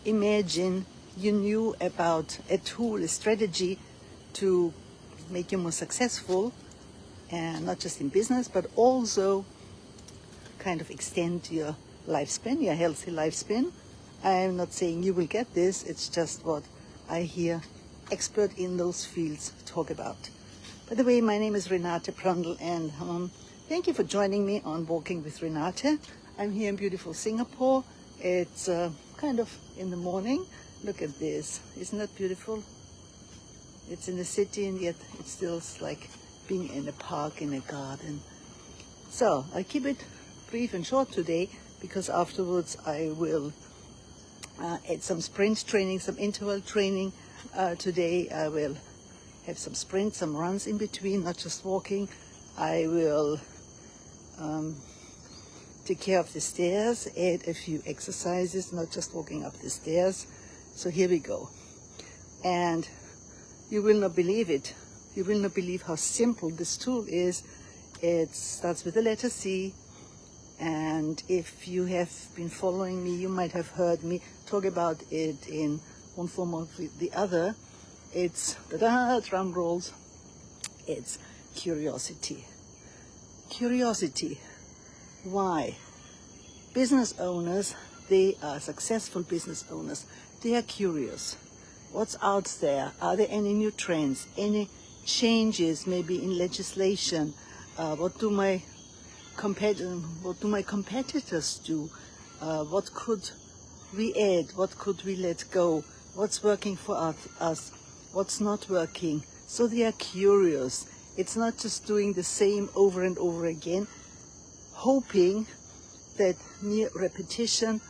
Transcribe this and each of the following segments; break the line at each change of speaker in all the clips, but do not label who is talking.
imagine you knew about a tool, a strategy to make you more successful, and not just in business, but also kind of extend your lifespan, your healthy lifespan. I am not saying you will get this, it's just what I hear experts in those fields talk about. By the way, my name is Renate Prandtl, and thank you for joining me on Walking with Renate. I'm here in beautiful Singapore. It's kind of in the morning. Look at this, isn't that beautiful? It's in the city and yet it still like being in a park, in a garden. So I keep it brief and short today, because afterwards I will add some sprint training, some interval training. Today I will have some sprints, some runs in between, not just walking. I will take care of the stairs, add a few exercises, not just walking up the stairs. So here we go. And you will not believe it. You will not believe how simple this tool is. It starts with the letter C. And if you have been following me, you might have heard me talk about it in one form or the other. It's, drum rolls, it's curiosity. Curiosity. Why? Business owners, they are successful business owners. They are curious. What's out there? Are there any new trends? Any changes maybe in legislation? What do my competitors do? What could we add? What could we let go? What's working for us? What's not working? So they are curious. It's not just doing the same over and over again, hoping that mere repetition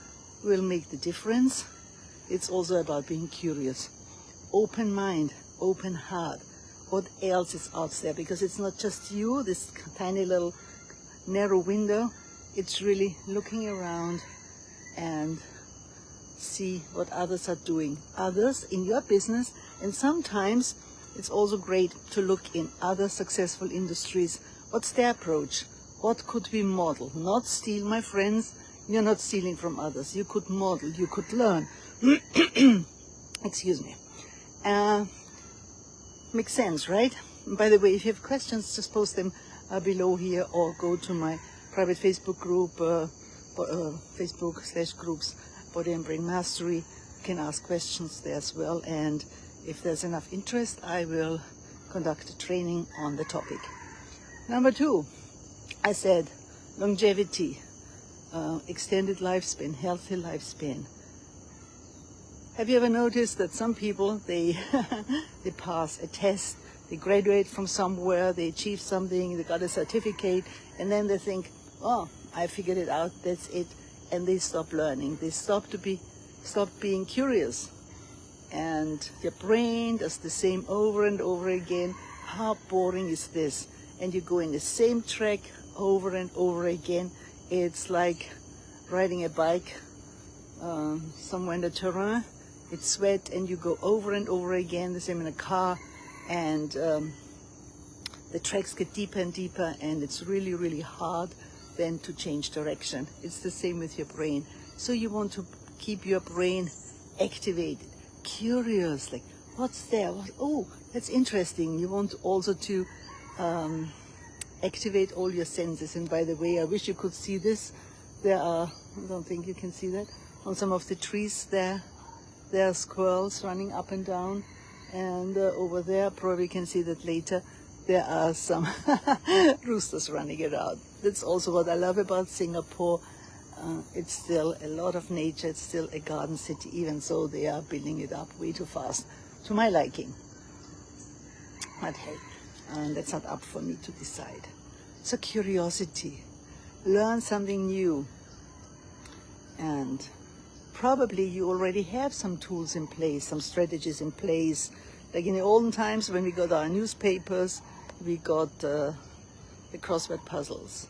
will make the difference. It's also about being curious. Open mind, open heart. What else is out there? Because it's not just you, this tiny little narrow window. It's really looking around and see what others are doing. Others in your business, and sometimes it's also great to look in other successful industries. What's their approach? What could we model? Not steal, my friends. You're not stealing from others. You could model, you could learn. Excuse me. Makes sense, right? By the way, if you have questions, just post them below here, or go to my private Facebook group, Facebook/groups, Body and Brain Mastery. You can ask questions there as well. And if there's enough interest, I will conduct a training on the topic. Number 2, I said longevity, extended lifespan, healthy lifespan. Have you ever noticed that some people, they they pass a test, they graduate from somewhere, they achieve something, they got a certificate, and then they think, oh, I figured it out, that's it, and they stop learning. They stop being curious. And your brain does the same over and over again. How boring is this? And you go in the same track over and over again. It's like riding a bike somewhere in the terrain. It's wet and you go over and over again, the same in a car, and the tracks get deeper and deeper, and it's really, really hard then to change direction. It's the same with your brain. So you want to keep your brain activated, curious, like what's there? Oh, that's interesting. You want also to activate all your senses. And by the way, I wish you could see this. There are, I don't think you can see that, on some of the trees there are squirrels running up and down, and over there, probably can see that later, there are some roosters running around. That's also what I love about Singapore. It's still a lot of nature, it's still a garden city, even so they are building it up way too fast, to my liking. But hey, that's not up for me to decide. So curiosity, learn something new, and probably you already have some tools in place, some strategies in place. Like in the olden times when we got our newspapers, we got the crossword puzzles.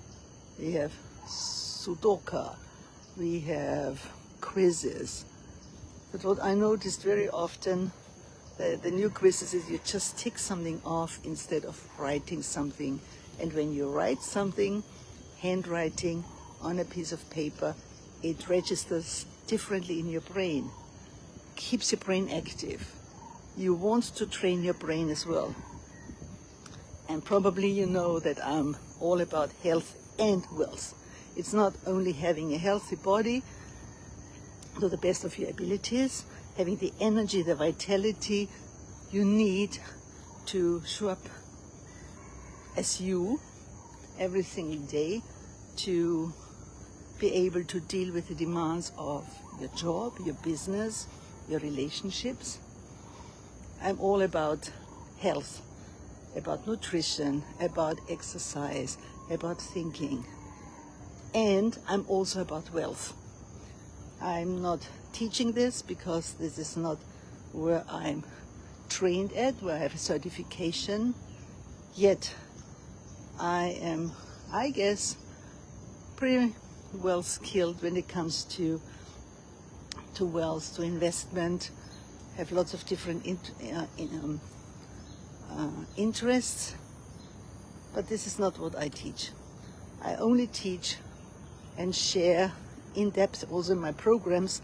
We have Sudoku, we have quizzes. But what I noticed very often, the new quizzes is you just tick something off instead of writing something. And when you write something, handwriting on a piece of paper, it registers differently in your brain. keeps your brain active. You want to train your brain as well. And probably you know that I'm all about health and wealth. It's not only having a healthy body to the best of your abilities, having the energy, the vitality you need to show up as you every single day, to be able to deal with the demands of your job, your business, your relationships. I'm all about health, about nutrition, about exercise, about thinking. And I'm also about wealth. I'm not teaching this because this is not where I'm trained at, where I have a certification. Yet I am, I guess, pretty well skilled when it comes to wealth, to investment, have lots of different interests, but this is not what I teach. I only teach and share in depth also in my programs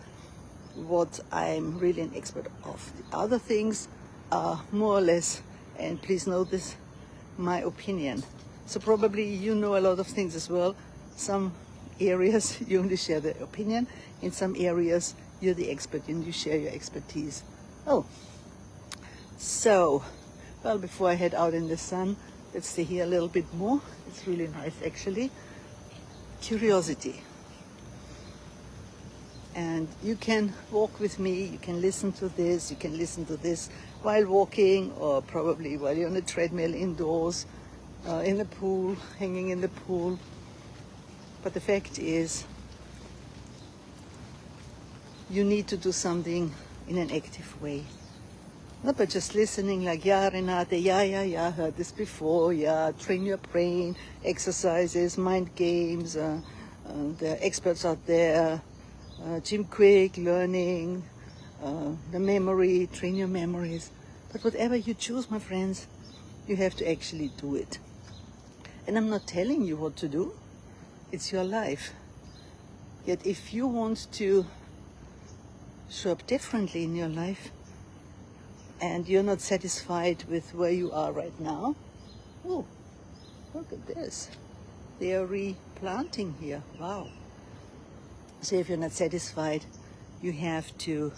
what I'm really an expert of. The other things are more or less, and please note this, my opinion. So probably you know a lot of things as well. Some areas you only share the opinion. In some areas you're the expert and you share your expertise. Oh, so, well, before I head out in the sun, let's stay here a little bit more. It's really nice actually. Curiosity. And you can walk with me, you can listen to this, while walking, or probably while you're on a treadmill indoors, in the pool, hanging in the pool. But the fact is, you need to do something in an active way. Not by just listening like, yeah, Renate, yeah, heard this before, yeah, train your brain, exercises, mind games, there are experts out there, Jim Quick, learning, the memory, train your memories. But whatever you choose, my friends, you have to actually do it. And I'm not telling you what to do. It's your life. Yet if you want to show up differently in your life and you're not satisfied with where you are right now, oh, look at this. They are replanting here. Wow. So if you're not satisfied, you have to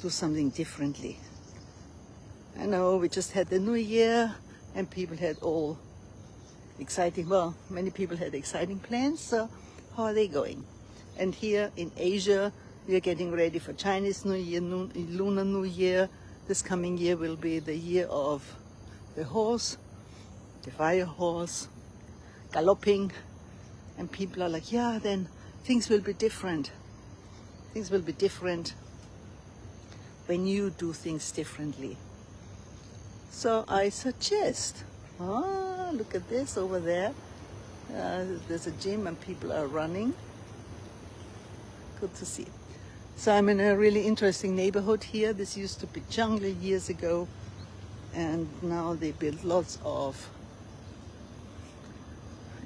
do something differently. I know we just had the New Year and people had all exciting, well, many people had exciting plans, so how are they going? And here in Asia, we are getting ready for Chinese New Year, Lunar New Year. This coming year will be the year of the horse, the fire horse, galloping, and people are like, yeah, then things will be different. Things will be different when you do things differently. So I suggest, look at this over there. There's a gym and people are running. Good to see. So I'm in a really interesting neighborhood here. This used to be jungle years ago, and now they built lots of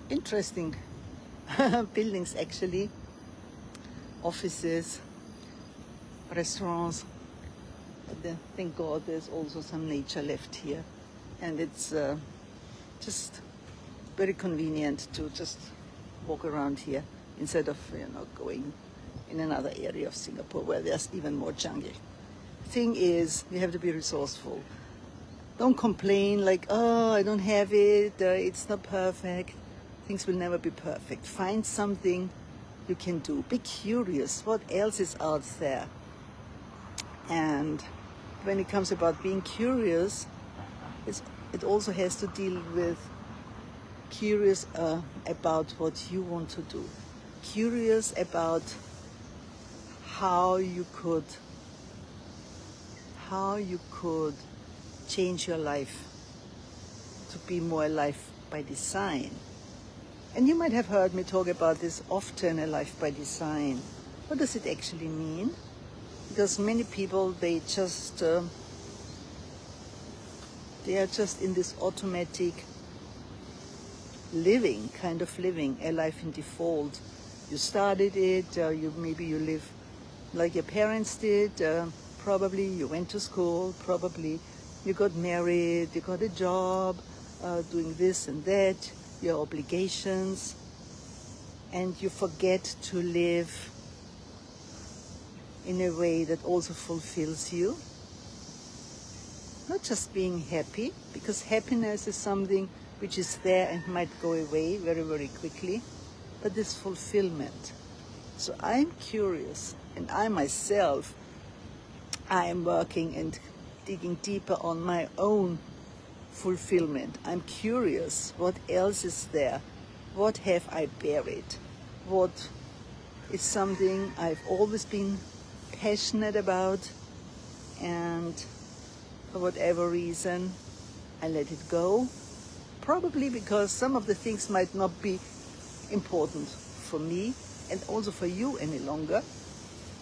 interesting buildings actually, offices, restaurants. But then, thank God there's also some nature left here, and it's just very convenient to just walk around here instead of going in another area of Singapore where there's even more jungle. Thing is, you have to be resourceful. Don't complain like, oh, I don't have it, it's not perfect. Things will never be perfect. Find something you can do. Be curious. What else is out there? And when it comes about being curious, it also has to deal with curious about what you want to do. Curious about how you could change your life to be more a life by design. And you might have heard me talk about this often, a life by design. What does it actually mean? Because many people, they are just in this automatic living, kind of living, a life in default. You started it, maybe you live like your parents did, Probably you went to school, probably you got married, you got a job, doing this and that, your obligations, and you forget to live in a way that also fulfills you. Not just being happy, because happiness is something which is there and might go away very, very quickly, but this fulfillment. So I'm curious, and I myself, I am working and digging deeper on my own fulfillment. I'm curious, what else is there? What have I buried? What is something I've always been passionate about, and for whatever reason I let it go? Probably because some of the things might not be important for me and also for you any longer,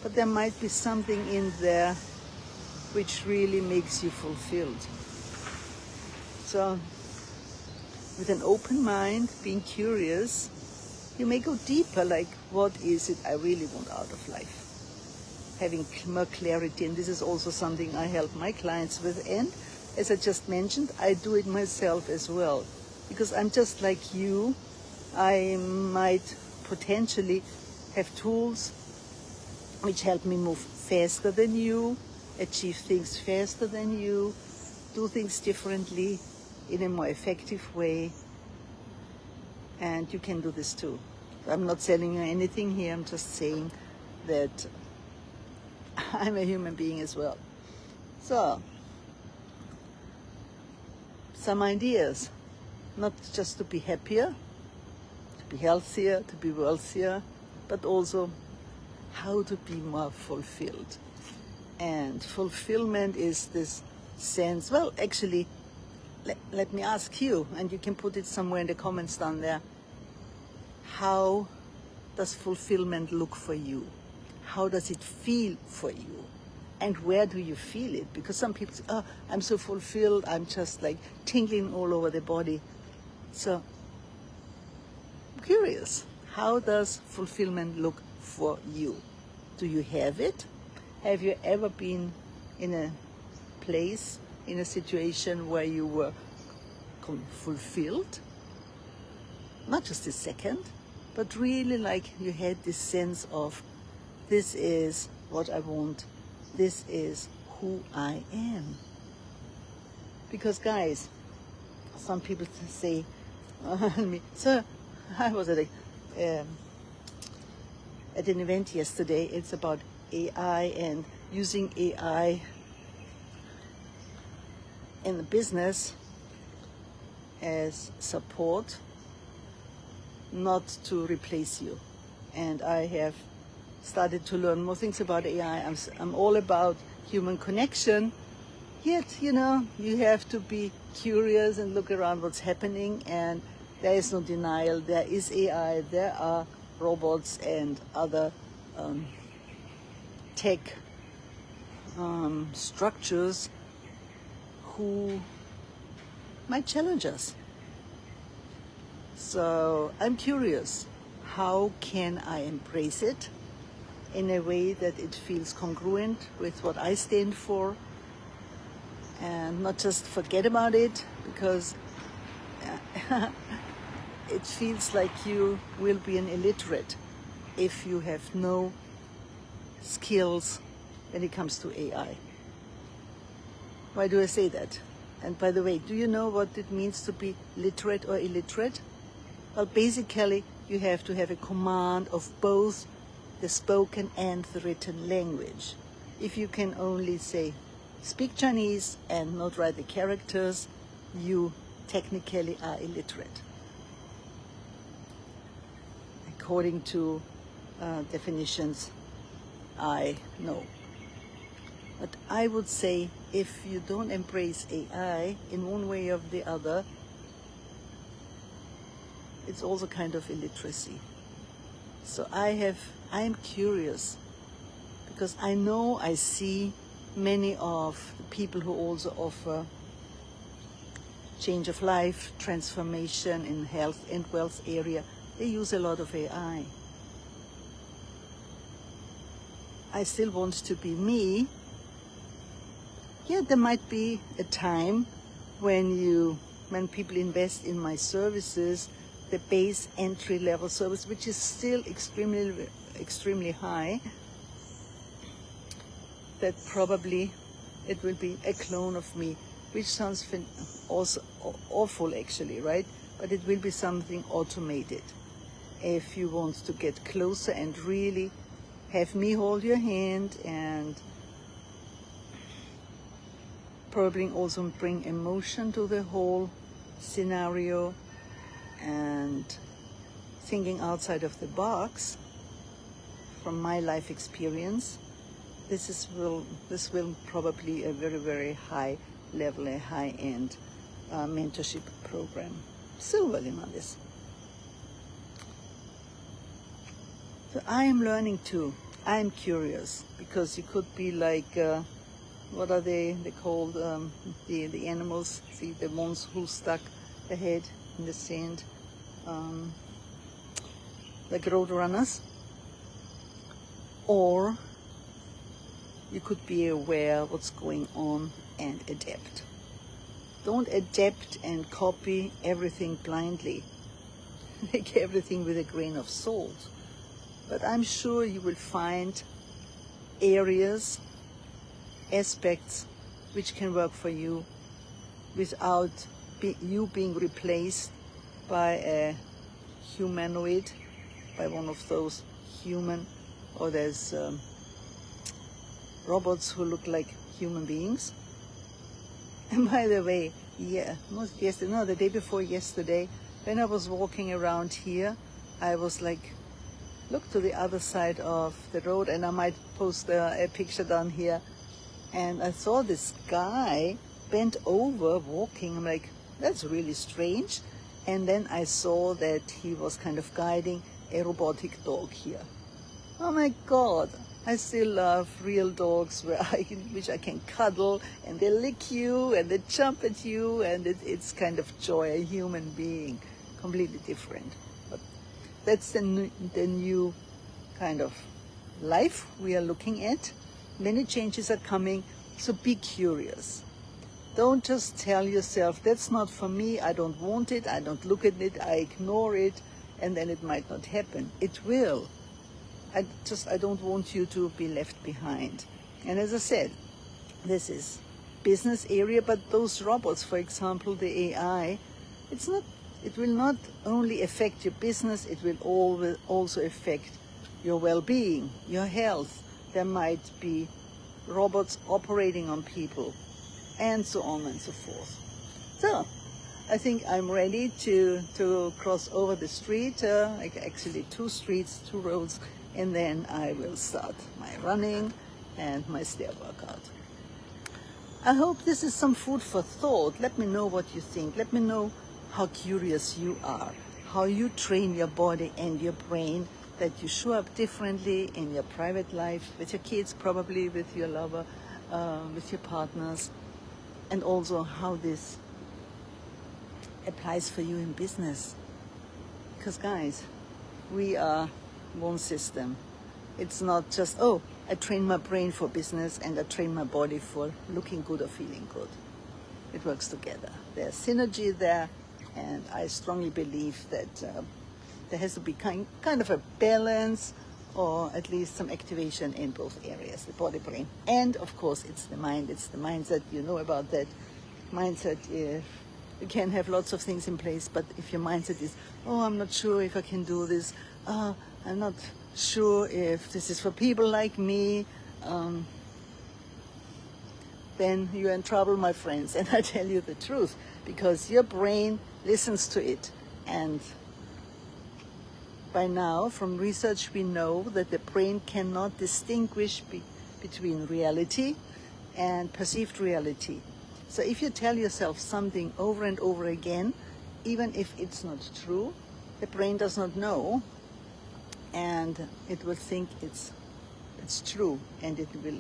but there might be something in there which really makes you fulfilled. So with an open mind, being curious, you may go deeper, like what is it I really want out of life? Having more clarity, and this is also something I help my clients with, and as I just mentioned, I do it myself as well, because I'm just like you. I might potentially have tools which help me move faster than you, achieve things faster than you, do things differently in a more effective way, and you can do this too. I'm not selling you anything here, I'm just saying that I'm a human being as well. So, some ideas, not just to be happier, to be healthier, to be wealthier, but also how to be more fulfilled. And fulfillment is this sense, well, actually, let me ask you, and you can put it somewhere in the comments down there, how does fulfillment look for you? How does it feel for you? And where do you feel it? Because some people say, oh, I'm so fulfilled, I'm just like tingling all over the body. So, I'm curious, how does fulfillment look for you? Do you have it? Have you ever been in a place, in a situation where you were fulfilled? Not just a second, but really like you had this sense of, this is what I want, this is who I am. Because guys, some people say, so I was at an event yesterday, it's about AI and using AI in the business as support, not to replace you. And I have started to learn more things about AI. I'm all about human connection, yet, you know, you have to be curious and look around what's happening, and there is no denial. There is AI, there are robots and other tech structures who might challenge us. So I'm curious, how can I embrace it in a way that it feels congruent with what I stand for, and not just forget about it, because it feels like you will be an illiterate if you have no skills when it comes to AI. Why do I say that? And by the way, do you know what it means to be literate or illiterate? Well, basically, you have to have a command of both the spoken and the written language. If you can only say, speak Chinese and not write the characters, you technically are illiterate, according to definitions I know. But I would say, if you don't embrace AI in one way or the other, it's also kind of illiteracy. So I'm curious, because I know I see many of the people who also offer change of life, transformation in health and wealth area, they use a lot of AI. I still want to be me, yeah, there might be a time when people invest in my services, the base entry level service, which is still extremely high, that probably it will be a clone of me, which sounds also awful actually, right? But it will be something automated. If you want to get closer and really have me hold your hand and probably also bring emotion to the whole scenario and thinking outside of the box from my life experience, this will probably a very, very high level, a high-end mentorship program. Silver Limalis. So I am learning too. I am curious, because you could be like, what are they called, the animals, see, the ones who stuck the head in the sand, like road runners. Or you could be aware what's going on and adapt. Don't adapt and copy everything blindly. Take everything with a grain of salt. But I'm sure you will find areas, aspects which can work for you without you being replaced by a humanoid, by one of those human, or there's robots who look like human beings. And by the way, the day before yesterday, when I was walking around here, I was like, look to the other side of the road, and I might post a picture down here, and I saw this guy bent over walking. I'm like, that's really strange. And then I saw that he was kind of guiding a robotic dog here. Oh my God, I still love real dogs which I can cuddle, and they lick you and they jump at you, and it's kind of joy, a human being, completely different. But that's the new kind of life we are looking at. Many changes are coming, so be curious. Don't just tell yourself, that's not for me, I don't want it, I don't look at it, I ignore it, and then it might not happen. It will. I don't want you to be left behind. And as I said, this is business area, but those robots, for example, the AI, it will not only affect your business, it will also affect your well-being, your health. There might be robots operating on people, and so on and so forth. So, I think I'm ready to cross over the street, actually 2 streets, 2 roads, and then I will start my running and my stair workout. I hope this is some food for thought. Let me know what you think. Let me know how curious you are, how you train your body and your brain, that you show up differently in your private life, with your kids, probably with your lover, with your partners, and also how this applies for you in business. Because guys, we are one system. It's not just, oh, I train my brain for business and I train my body for looking good or feeling good. It works together. There's synergy there, and I strongly believe that there has to be kind of a balance, or at least some activation in both areas, the body, brain, and of course it's the mind, it's the mindset. You know about that mindset. You can have lots of things in place, but if your mindset is, oh, I'm not sure if I can do this, I'm not sure if this is for people like me, then you're in trouble, my friends. And I tell you the truth, because your brain listens to it. And by now, from research, we know that the brain cannot distinguish between reality and perceived reality. So if you tell yourself something over and over again, even if it's not true, the brain does not know, and it will think it's true, and it will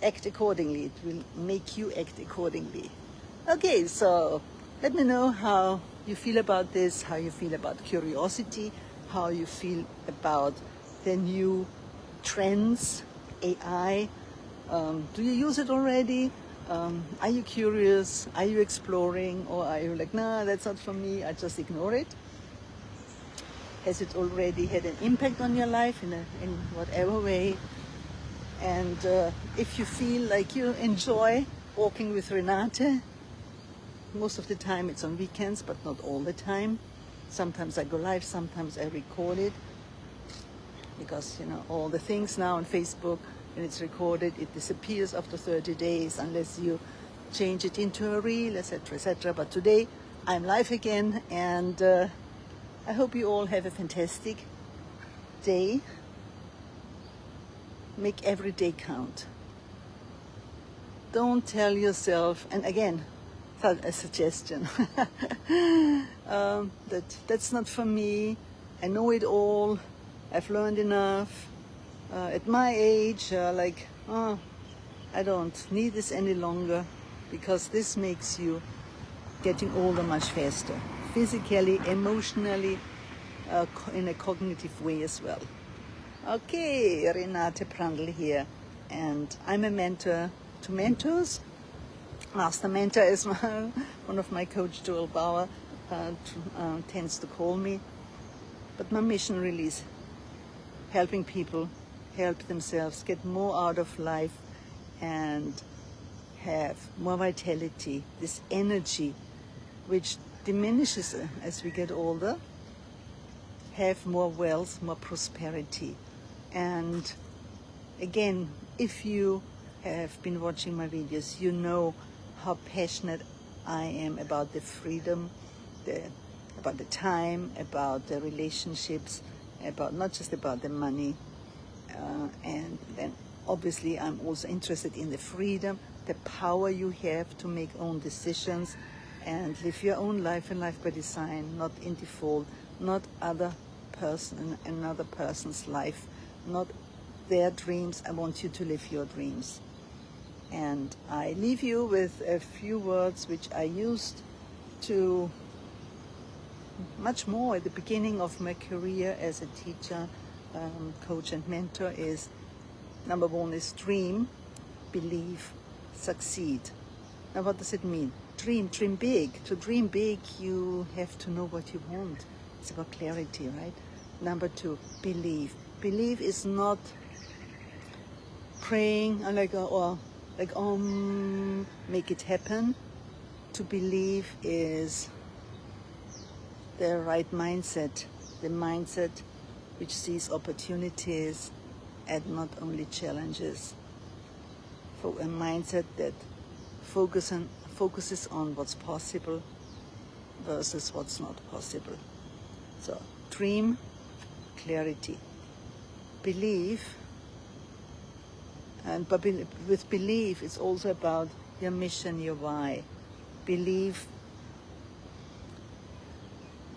act accordingly. It will make you act accordingly. Okay, so let me know how you feel about this, how you feel about curiosity, how you feel about the new trends, AI. Do you use it already? Are you curious? Are you exploring? Or are you like, no, that's not for me, I just ignore it? Has it already had an impact on your life in whatever way? And if you feel like you enjoy walking with Renate, most of the time it's on weekends, but not all the time. Sometimes I go live, sometimes I record it, because all the things now on Facebook, when it's recorded, it disappears after 30 days unless you change it into a reel, etc., etc. But today I'm live again, and I hope you all have a fantastic day. Make every day count. Don't tell yourself, and again, a suggestion, that's not for me, I know it all, I've learned enough, at my age, I don't need this any longer, because this makes you getting older much faster, physically, emotionally, in a cognitive way as well. Okay, Renate Prandtl here, and I'm a mentor to mentors. Master mentor is one of my coach, Joel Bauer, tends to call me. But my mission really is helping people help themselves get more out of life and have more vitality, this energy which diminishes as we get older, have more wealth, more prosperity. And again, if you have been watching my videos, you know how passionate I am about the freedom, about the time, about the relationships, about not just about the money. And then obviously I'm also interested in the freedom, the power you have to make own decisions and live your own life and life by design, not in default, not another person's life, not their dreams. I want you to live your dreams. And I leave you with a few words which I used to much more at the beginning of my career as a teacher, coach and mentor. Is number one is dream, believe, succeed. Now what does it mean? Dream big. To dream big, you have to know what you want. It's about clarity, right? Number two, believe. Believe is not praying make it happen. To believe is the right mindset, the mindset which sees opportunities and not only challenges. For a mindset that focuses on what's possible versus what's not possible. So dream, clarity, believe. But with belief, it's also about your mission, your why. Believe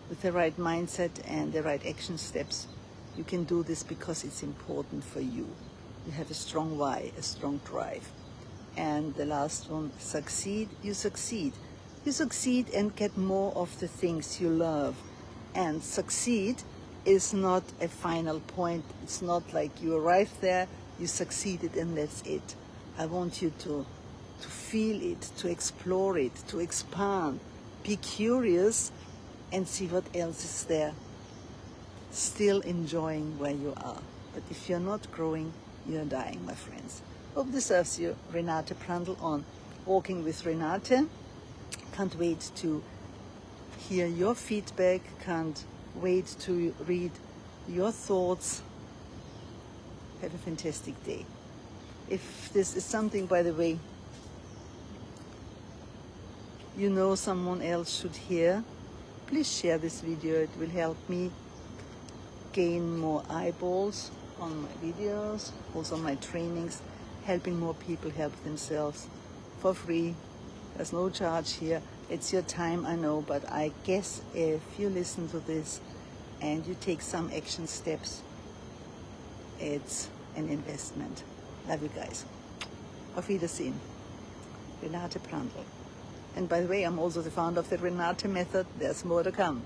with the right mindset and the right action steps. You can do this because it's important for you. You have a strong why, a strong drive. And the last one, succeed. You succeed. You succeed and get more of the things you love. And succeed is not a final point. It's not like you arrived there, you succeeded and that's it. I want you to feel it, to explore it, to expand, be curious and see what else is there. Still enjoying where you are. But if you're not growing, you're dying, my friends. Hope this serves you. Renate Prandtl on Walking with Renate. Can't wait to hear your feedback. Can't wait to read your thoughts. Have a fantastic day. If this is something, by the way, you know someone else should hear, please share this video. It will help me gain more eyeballs on my videos, also my trainings, helping more people help themselves for free. There's no charge here. It's your time, I know, but I guess if you listen to this and you take some action steps, it's an investment. Love you guys. Auf Wiedersehen. Renate Prandtl. And by the way, I'm also the founder of the Renate Method. There's more to come.